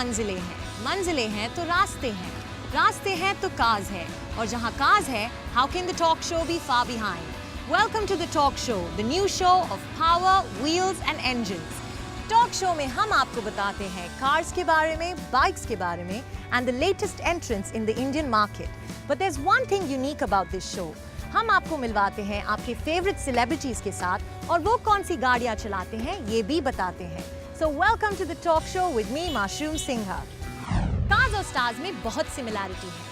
मंजिलें हैं, मंजिलें हैं तो रास्ते हैं, रास्ते हैं तो कार्स है, और जहां कार्स है, how can the talk show be far behind? Welcome to the talk show, the new show of power, wheels and engines. Talk show में हम आपको बताते हैं कार्स के बारे में, बाइक्स के बारे में and the latest entrants in the Indian market. But there's one thing unique about this show. हम आपको मिलवाते हैं आपके फेवरेट सेलिब्रिटीज के साथ और वो कौन सी गाड़ियाँ चलाते हैं ये भी बताते हैं. So welcome to the talk show with me, Mashroom Singha. Cars और स्टार्स में बहुत सिमिलैरिटी है.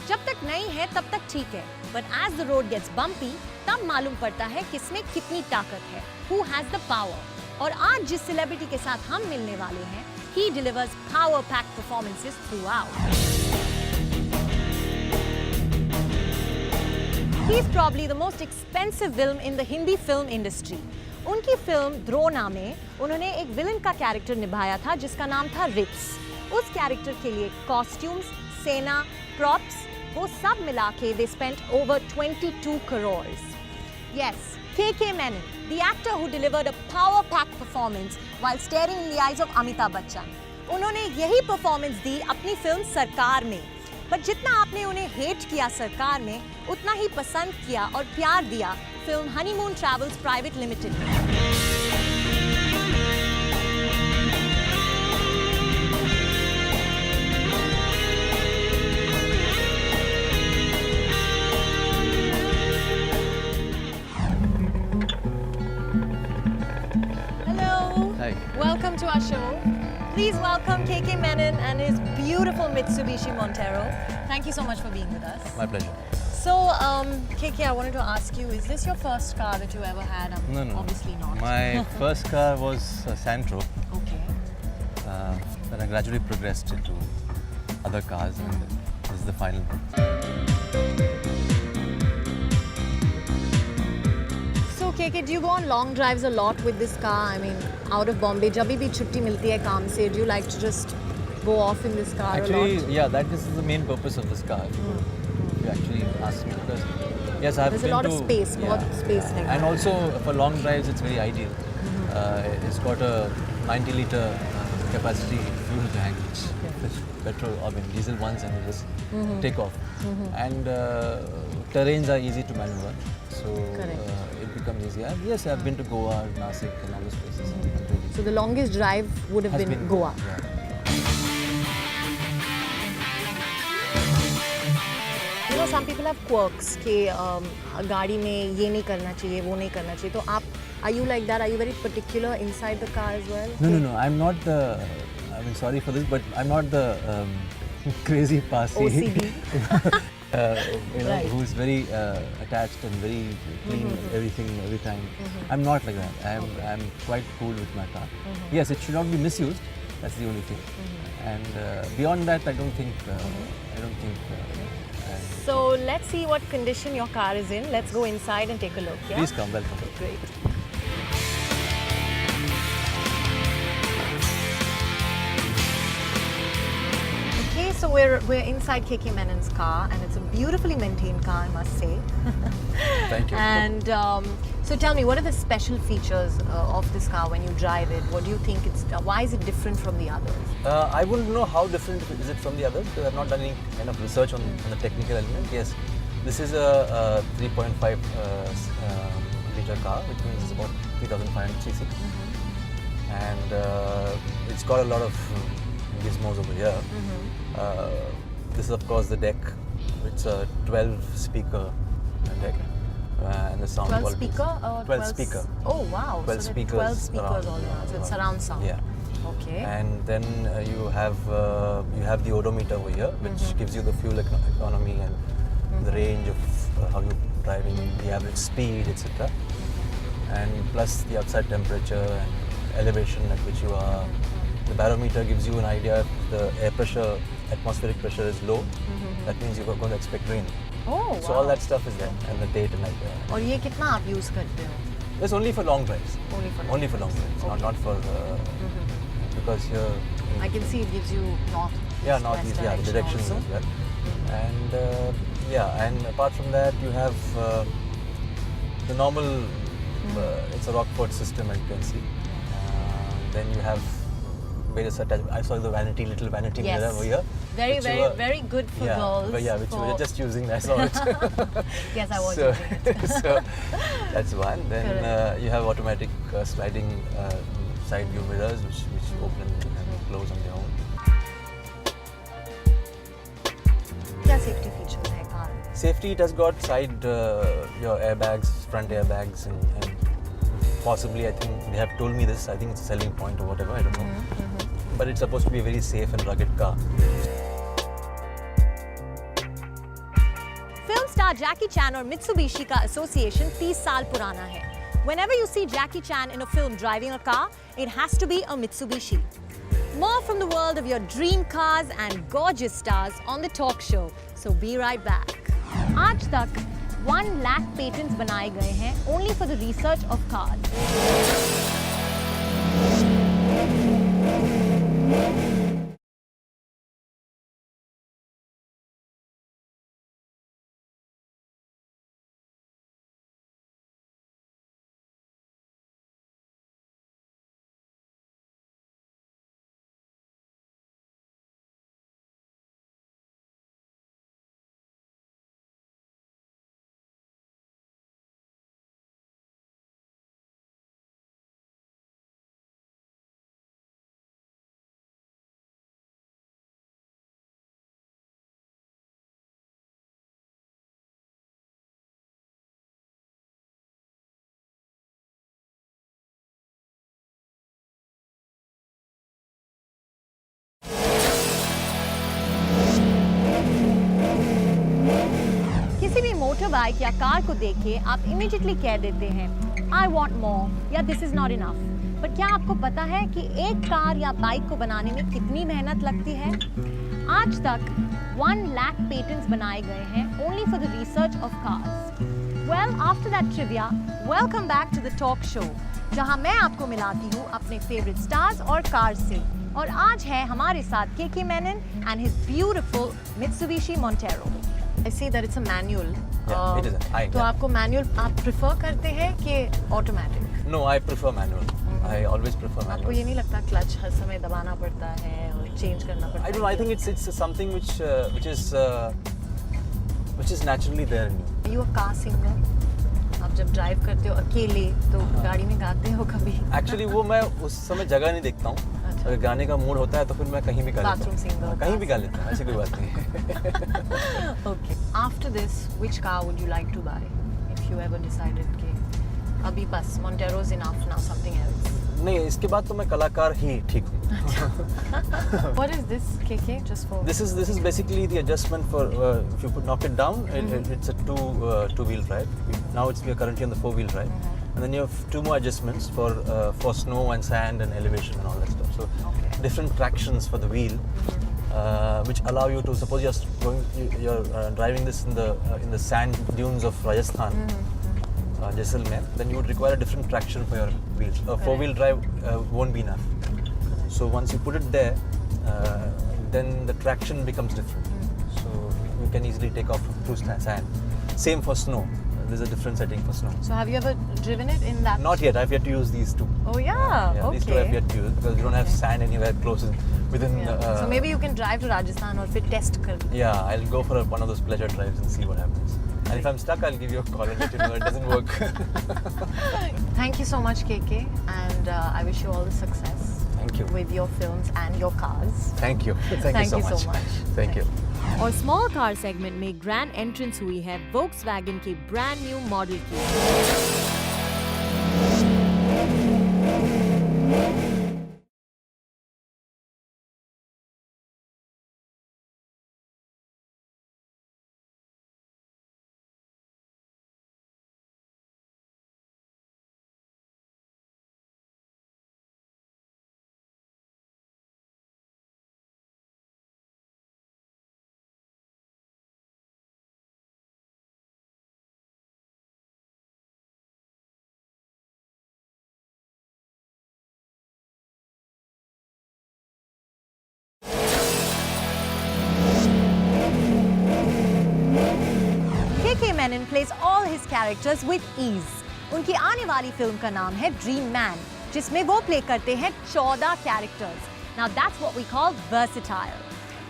जब तक नहीं है तब तक ठीक है. But as the road gets bumpy, तब मालूम पड़ता है किसमें कितनी ताकत है. Who has the power? और आज जिस सेलिब्रिटी के साथ हम मिलने वाले हैं, he delivers power-packed performances throughout. He is probably the most expensive villain in the Hindi film industry. उनकी फिल्म द्रोणा में उन्होंने एक विलन का कैरेक्टर निभाया था जिसका नाम था रिप्स. उस कैरेक्टर के लिए कॉस्ट्यूम्स, सेना, प्रॉप्स, वो सब मिला के they spent over 22 crores. Yes, K.K. Menon, the actor who delivered a power-packed performance while staring in the eyes of Amitabh Bachchan. उन्होंने यही परफॉर्मेंस दी अपनी फिल्म सरकार में. पर जितना आपने उन्हें हेट किया सरकार में, उतना ही पसंद किया और प्यार दिया film honeymoon travels private limited में. Welcome to our show. Please welcome K.K. Menon and his beautiful Mitsubishi Montero. Thank you so much for being with us. My pleasure. So, K.K., I wanted to ask you, is this your first car that you ever had? No. Obviously not. My first car was a Santro. Okay. Then I gradually progressed into other cars and this is the final one. So, KK, do you go on long drives a lot with this car? I mean, out of Bombay, जब भी छुट्टी मिलती है काम से, do you like to just go off in this car Actually, a lot? yeah, that is the main purpose of this car. If you actually ask me, because yes, I've There's been a lot of to, space, बहुत space है. And also for long drives, it's very ideal. It's got a 90-liter capacity fuel tank, which petrol or diesel ones, and you just take off. And terrains are easy to maneuver, so it becomes easier. Yes, I've been to Goa, Nasik, and all those places. So the longest drive would have been Goa. Yeah. You know, some people have quirks कि गाड़ी में ये नहीं करना चाहिए, वो नहीं करना चाहिए. तो आप, are you like that? Are you very particular inside the car as well? No. I'm not the. I mean, sorry for this, but I'm not the crazy passy. OCD. Right. Who's very attached and very clean everything every time. I'm not like that. I'm quite cool with my car. Yes, it should not be misused. That's the only thing. And beyond that, I don't think. So let's see what condition your car is in. Let's go inside and take a look. Yeah? Please come. Welcome. Great. Okay, so we're inside K.K. Menon's car, and it's a beautifully maintained car, I must say. Thank you. And so tell me, what are the special features of this car when you drive it? What do you think it's? Why is it different from the others? I wouldn't know how different is it from the others because I've not done any kind of research on the technical element. Yes, this is a 3.5 liter car, which means it's about 3,500 cc, and it's got a lot of gizmos over here. This is of course the deck. It's a 12 speaker deck. And the sound 12 quality. speaker? Or 12 speaker. Oh wow! 12 so speakers. 12 speakers all around. So it's surround sound. Yeah. Okay. And then you have the odometer over here, which gives you the fuel economy and the range of how you're driving, the average speed, etc. And plus the outside temperature and elevation at which you are. The barometer gives you an idea if the air pressure, atmospheric pressure is low. That means you're going to expect rain. Oh wow. So all that stuff is there, and the date and night. और ये कितना आप use करते हो? It's only for long drives. Only for long drives. Okay. Not for because here. I can see it gives you north. Yeah, northeast. Yeah, the directions also. as well. And and apart from that, you have the normal. It's a Rockford system, as you can see. Then you have various attachments. I saw the little vanity Yes. mirror over here. Very, which very, you were- very good for yeah, girls. but yeah, which we were just using. I saw it. Yes, I was so, using it. so that's one. Then Correct. you have automatic sliding side view mirrors, which open and close on their own. क्या safety features है car में? Safety, it has got side your airbags, front airbags, and possibly I think they have told me this. I think it's a selling point or whatever. I don't know. But it's supposed to be a very safe and rugged car. Film star Jackie Chan और Mitsubishi का association 30 साल पुराना है. Whenever you see Jackie Chan in a film driving a car, it has to be a Mitsubishi. More from the world of your dream cars and gorgeous stars on the talk show. So be right back. आज तक 1 lakh patents बनाए गए हैं only for the research of cars. किसी भी motor bike या car को देख के आप इमीडिएटली कह देते हैं आई वॉन्ट मोर या दिस इज नॉट इनफ. पर क्या आपको पता है कि एक कार या बाइक को बनाने में कितनी मेहनत लगती है? आज तक 1 lakh पेटेंट्स बनाए गए हैं only for the research of cars. Well after that trivia, welcome back to the talk show, जहां मैं आपको मिलाती हूँ अपने फेवरेट स्टार्स और कार्स से. और आज है हमारे साथ K Menon and his beautiful Mitsubishi Montero. I see that it's a manual. Yeah, it is. तो आपको manual आप prefer करते हैं कि automatic? No, I prefer manual. I always prefer आपको manual. ये नहीं लगता क्लच हर समय दबाना पड़ता है और चेंज करना पड़ता है? I don't know. I think it's something which is naturally there in you. You a car singer? आप जब ड्राइव करते हो अकेले तो गाड़ी में गाते हो कभी? Actually वो मैं उस समय जगह नहीं देखता हूँ. अच्छा. अगर गाने का मूड होता है तो फिर मैं कहीं भी गा लेता हूँ. Bathroom singer. कहीं भी गा लेता हूँ. ऐसी कोई बात नहीं. Okay. After this, which car would you like to buy if you ever decided कि अभी बस Montero is enough, now something else? नहीं, इसके बाद तो मैं कलाकार ही ठीक हूँ. What is this, KK? Just for This is basically the adjustment for if you knock it down, it's a two-wheel drive. Now we are currently on the 4-wheel drive, and then you have 2 more adjustments for snow and sand and elevation and all that stuff. So Okay. different tractions for the wheel, which allow you to suppose you're driving this in the sand dunes of Rajasthan. Jaisalmer, then you would require a different traction for your wheels. A 4-wheel drive won't be enough. So once you put it there, then the traction becomes different. So you can easily take off through sand. Same for snow. There's a different setting for snow. So have you ever driven it in that? Not yet. I've yet to use these two. Oh yeah. Okay. These two I've yet to use because we don't have sand anywhere close within. Yeah. So maybe you can drive to Rajasthan और फिर test कर. Yeah, I'll go for one of those pleasure drives and see what happens. And if I'm stuck, I'll give you a call and let you know it doesn't work. Thank you so much, KK, and I wish you all the success Thank you. with your films and your cars. Thank you. Thank you so much. Thank you. और small car segment में grand entrance हुई है Volkswagen के brand new model की. के Menon plays all his characters with ease. उनकी आने वाली फिल्म का नाम है ड्रीम मैन, जिसमें वो प्ले करते हैं 14 characters. Now that's what we call versatile.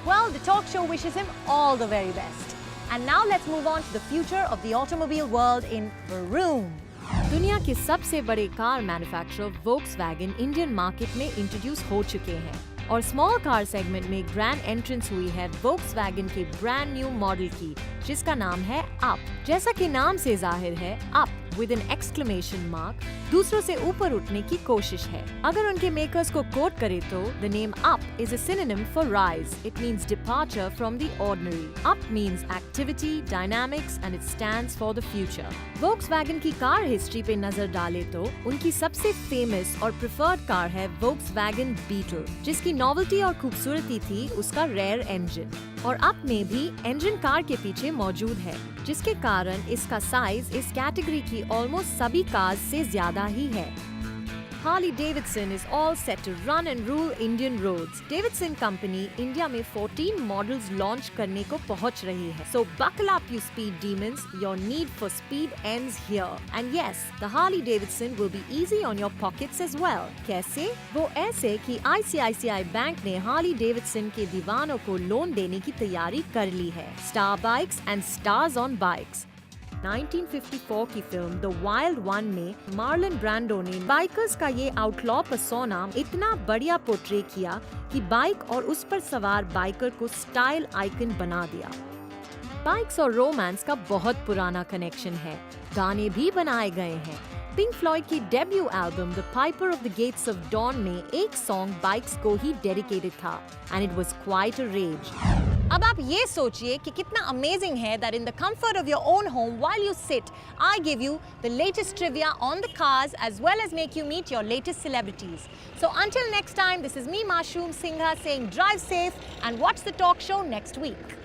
Well, the talk show wishes him all the very best. And now let's move on to the future of the automobile world in Vroom. दुनिया के सबसे बड़े car manufacturer Volkswagen Indian market में introduce हो चुके हैं और small car segment में ग्रैंड एंट्रेंस हुई है वोक्सवैगन के ब्रांड न्यू मॉडल की, जिसका नाम है अप। जैसा कि नाम से जाहिर है, up with an exclamation mark दूसरों से ऊपर उठने की कोशिश है। अगर उनके मेकर्स को कोट करे तो the name up is a synonym for rise. It means departure from the ordinary. Up means activity, dynamics and it stands for the future. Volkswagen की कार हिस्ट्री पे नजर डाले तो उनकी सबसे फेमस और प्रेफर्ड कार है वोक्सवैगन बीटल, जिसकी नॉवेल्टी और खूबसूरती थी उसका रेयर इंजन। और अप में भी इंजन कार के पीछे मौजूद है, जिसके कारण इसका साइज इस कैटेगरी की ऑलमोस्ट सभी कार्स से ज्यादा ही है। Harley-Davidson is all set to run and rule Indian roads. Davidson Company India में 14 मॉडल्स लॉन्च करने को पहुंच रही है। So buckle up, you speed demons. Your need for speed ends here. And yes, the Harley-Davidson will be easy on your pockets as well. कैसे? वो ऐसे कि ICICI बैंक ने Harley-Davidson के दीवानों को लोन देने की तैयारी कर ली है। Star Bikes and Stars on Bikes. 1954 की फिल्म द वाइल्ड वन में मार्लन ब्रांडो ने बाइकर्स का ये आउटलॉ पर्सोना इतना बढ़िया पोर्ट्रे किया कि बाइक और उस पर सवार बाइकर को स्टाइल आइकन बना दिया। बाइक्स और रोमांस का बहुत पुराना कनेक्शन है, गाने भी बनाए गए हैं। पिंक फ्लॉयड की debut album the piper of the gates of dawn में एक सॉन्ग बाइक्स को ही डेडिकेटेड था and it was quite a rage. अब आप ये सोचिए कि कितना अमेजिंग है that in the comfort of your own home while you sit, I give you the latest trivia on the cars as well as make you meet your latest celebrities. So until next time, this is me, Mashoom Singha, saying drive safe and watch the talk show next week.